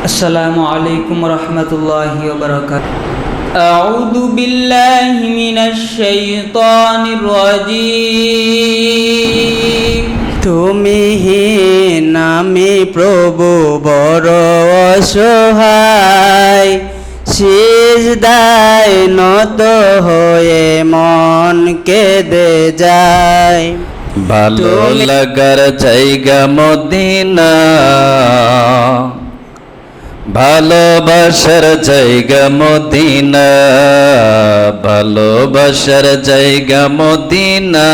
السلام عليكم ورحمة الله وبركاته. أعوذ بالله من الشيطان الرجيم. তুমি হীন আমি প্রভু বড় অসহায়, সিজদায় নত হয়ে মন কেঁদে যায়। ভালো লাগার জায়গা মদিনা, ভালোবাসার জায়গা মদিনা, ভালোবাসার জায়গা মদিনা,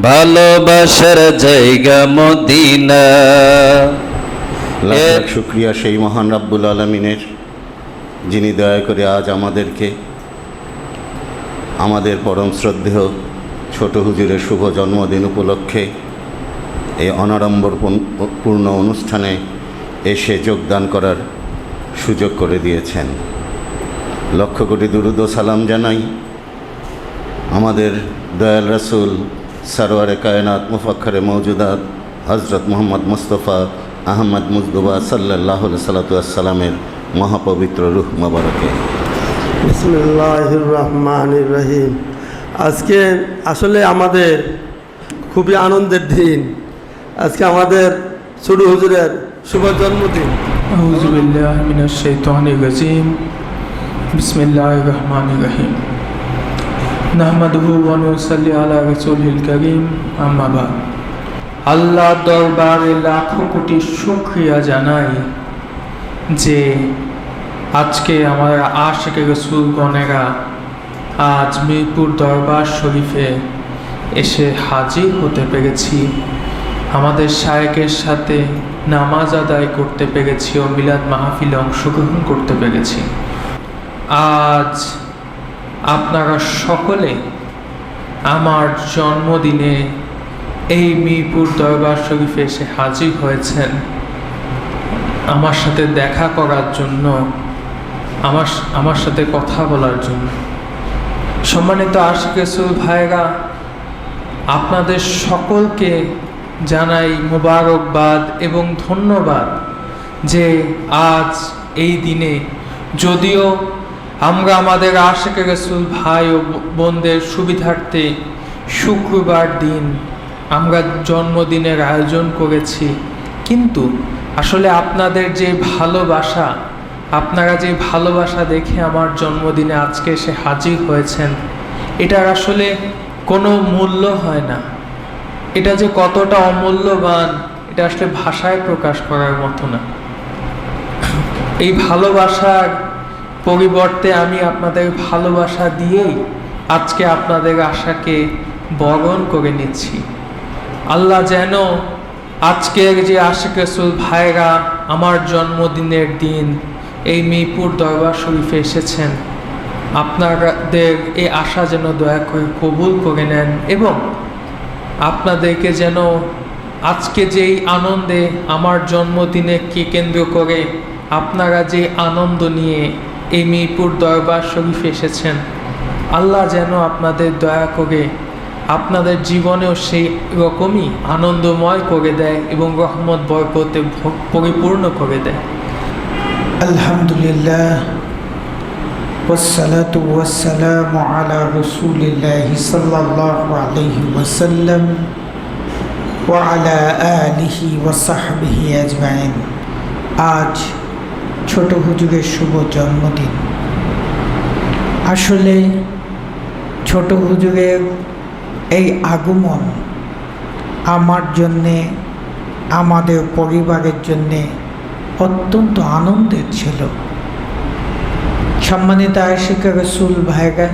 ভালোবাসার জায়গা মদিনা। লাখ লাখ শুকরিয়া সেই মহান রাব্বুল আলামিনের, যিনি দয়া করে আজ আমাদেরকে আমাদের পরম শ্রদ্ধেয় ছোট হুজুরের শুভ জন্মদিন উপলক্ষে এই অনাড়ম্বরপূর্ণ অনুষ্ঠানে এসে যোগদান করার সুযোগ করে দিয়েছেন। লক্ষ কোটি দুরুদ ও সালাম জানাই আমাদের দয়াল রাসূল সরওয়ারে কায়নাত মুফাক্খরে মওজুদাত হযরত মুহাম্মদ মুস্তাফা আহমদ মুজতবা সাল্লাল্লাহু আলাইহি সাল্লাতু ওয়াসসালামের মহাপবিত্র রূহ মোবারকে। বিসমিল্লাহির রহমানির রহিম। আজকে আসলে আমাদের খুবই আনন্দের দিন। আজকে আমাদের ছোট হুজুরের শুভ জন্মদিন। আউযু বিল্লাহি মিনাশ শাইতানির রাজীম। বিসমিল্লাহির রহমানির রহিম। নাহমাদুহু ওয়া নুসাল্লি আলা রাসূলিল কারীম, আম্মা বা'দ। আল্লাহর দরবারে লাখো কোটি শুকরিয়া জানাই যে আজকে আমার আশিকে রাসূলগণেরা আজ মিরপুর দরবার শরীফে এসে হাজির হতে পেরেছি, আমাদের শায়েখের সাথে নামাজ আদায় করতে পেরেছি ও মিলাদ মাহফিলে অংশগ্রহণ করতে পেরেছি। আজ আপনারা সকলে আমার জন্মদিনে এই মিরপুর দরবার শরীফে এসে হাজির হয়েছেন আমার সাথে দেখা করার জন্য, আমার সাথে কথা বলার জন্য। সম্মানিত আশিক রাসূল ভাইরা, আপনাদের সকলকে জানাই মোবারকবাদ এবং ধন্যবাদ যে আজ এই দিনে, যদিও আমরা আমাদের আশিক রাসূল ভাই ও বোনদের সুবিধার্থে শুক্রবার দিন আমরা জন্মদিনের আয়োজন করেছি, কিন্তু আসলে আপনাদের যে ভালোবাসা, আপনারা যে ভালোবাসা দেখে আমার জন্মদিনে আজকে এসে হাজির হয়েছেন, এটার আসলে কোনো মূল্য হয় না। এটা যে কতটা অমূল্যবান, এটা আসলে ভাষায় প্রকাশ করার মতো না। এই ভালোবাসার পরিবর্তে আমি আপনাদের ভালোবাসা দিয়েই আজকে আপনাদের আশাকে বরণ করে নিচ্ছি। আল্লাহ যেন আজকের যে আশিক রাসূল ভাইরা আমার জন্মদিনের দিন এই মিরপুর দরবার শরীফে এসেছেন, আপনাদের এই আশা যেন দয়া করে কবুল করে নেন এবং আপনাদেরকে যেন আজকে যেই আনন্দে আমার জন্মদিনকে কেন্দ্র করে আপনারা যে আনন্দ নিয়ে এই মিরপুর দরবার শরীফে এসেছেন, আল্লাহ যেন আপনাদের দয়া করে আপনাদের জীবনেও সেই রকমই আনন্দময় করে দেয় এবং রহমত বরকতে পরিপূর্ণ করে দেয়। আলহামদুলিল্লাহ ওয়াসসালাতু ওয়াসসালামু আলা রাসূলিল্লাহি সাল্লাল্লাহু আলাইহি ওয়াসাল্লাম ওয়া আলা আলিহি ওয়া সাহবিহি আজমাইন। আজ ছোট হুজুরের শুভ জন্মদিন। আসলে ছোট হুজুরের এই আগমন আমার জন্যে, আমাদের পরিবারের জন্যে অত্যন্ত আনন্দের ছিল। সম্মানিত আশিক রাসূল ভাইরা,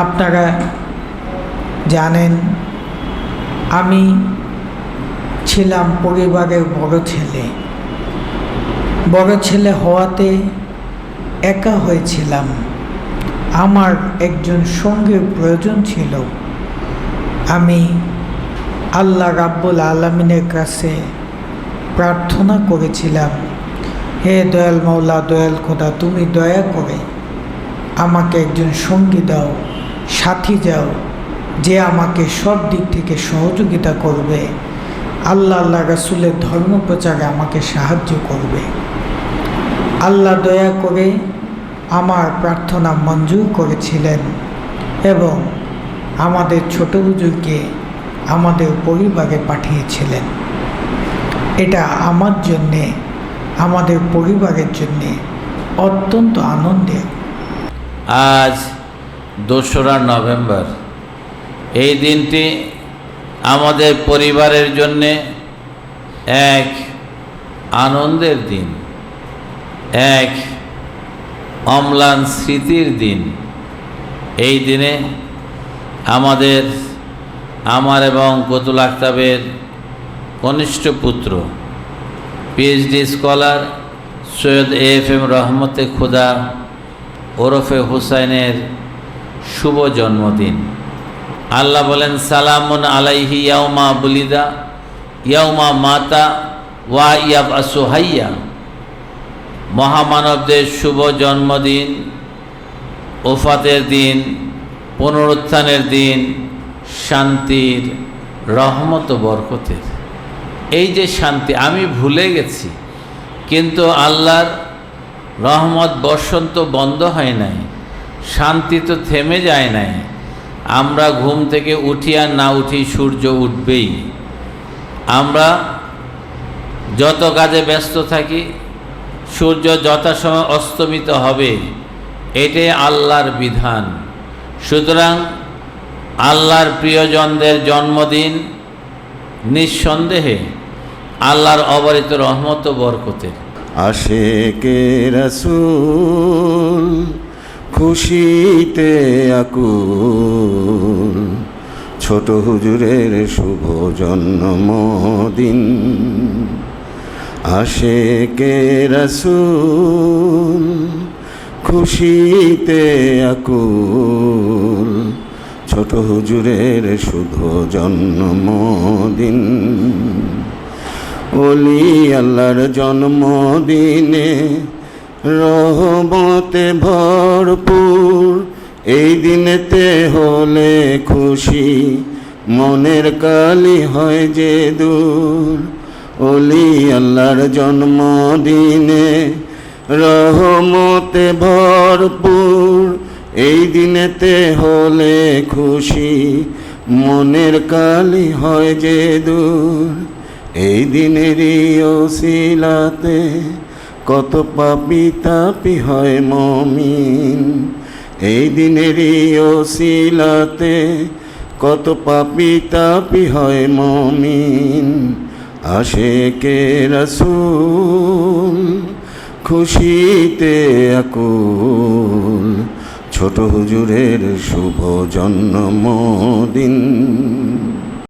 আপনারা জানেন আমি ছিলাম পরিবারের বড় ছেলে। বড় ছেলে হওয়াতে একা হয়েছিলাম, আমার একজন সঙ্গীর প্রয়োজন ছিল। আমি আল্লাহ রাব্বুল আলামিনের কাছে প্রার্থনা করেছিলাম, হে দয়াল মাওলা, দয়াল খোদা, তুমি দয়া করে আমাকে একজন সঙ্গী দাও, সাথী দাও, যে আমাকে সব দিক থেকে সহযোগিতা করবে আল্লাহ রাসূলের ধর্ম প্রচারে আমাকে সাহায্য করবে। আল্লাহ দয়া করে আমার প্রার্থনা মঞ্জুর করেছিলেন এবং আমাদের ছোট হুজুরকে আমাদের পরিবারে পাঠিয়েছিলেন। এটা আমার জন্যে, আমাদের পরিবারের জন্যে অত্যন্ত আনন্দের। আজ 2রা নভেম্বর, এই দিনটি আমাদের পরিবারের জন্যে এক আনন্দের দিন, এক অম্লান স্মৃতির দিন। এই দিনে আমার এবং কতুল আক্তাবের কনিষ্ঠ পুত্র পিএইচডি স্কলার সৈয়দ AFM রহমতে খুদা ওরফে হুসাইনের শুভ জন্মদিন। আল্লাহ বলেন, সালামুন আলাইহি ইয়াউমা বুলিদা ইয়াউমা মাতা ওয়া ইয়াবআসু হাইয়া। মহামানবদের শুভ জন্মদিন, ওফাতের দিন, পুনরুত্থানের দিন, শান্তির, রহমত ও বরকতের। এই যে শান্তি, আমি ভুলে গেছি, কিন্তু আল্লাহর রহমত বর্ষণ তো বন্ধ হয় নাই, শান্তি তো থেমে যায় নাই। আমরা ঘুম থেকে উঠি আর না উঠি সূর্য উঠবেই। আমরা যত কাজে ব্যস্ত থাকি, সূর্য যথাসময় অস্তমিত হবে, এটাই আল্লাহর বিধান। সুতরাং আল্লাহর প্রিয়জনদের জন্মদিন নিঃসন্দেহে আল্লাহর অবারিত রহমত ও বরকতের। আশেকে রাসূল খুশিতে আকুল, ছোট হুজুরের শুভ জন্মদিন। আশেকে রাসূল খুশিতে আকুল, ছোট হুজুরের শুভ জন্মদিন। ওলি আল্লাহর জন্মদিনে রহমতে ভরপুর, এই দিনেতে হলে খুশি মনের কালি হয় যে দূর। ওলি আল্লাহর জন্মদিনে রহমতে ভরপুর, এই দিনেতে হলে খুশি মনের কালি হয় যে দূর। এই দিনেরই ওসিলাতে কত পাপী তাপী হয় মুমিন, এই দিনেরই ওসিলাতে কত পাপী তাপী হয় মুমিন। আশেকে রাসূল খুশিতে আকুল, ছোট হুজুরের শুভ জন্মদিন।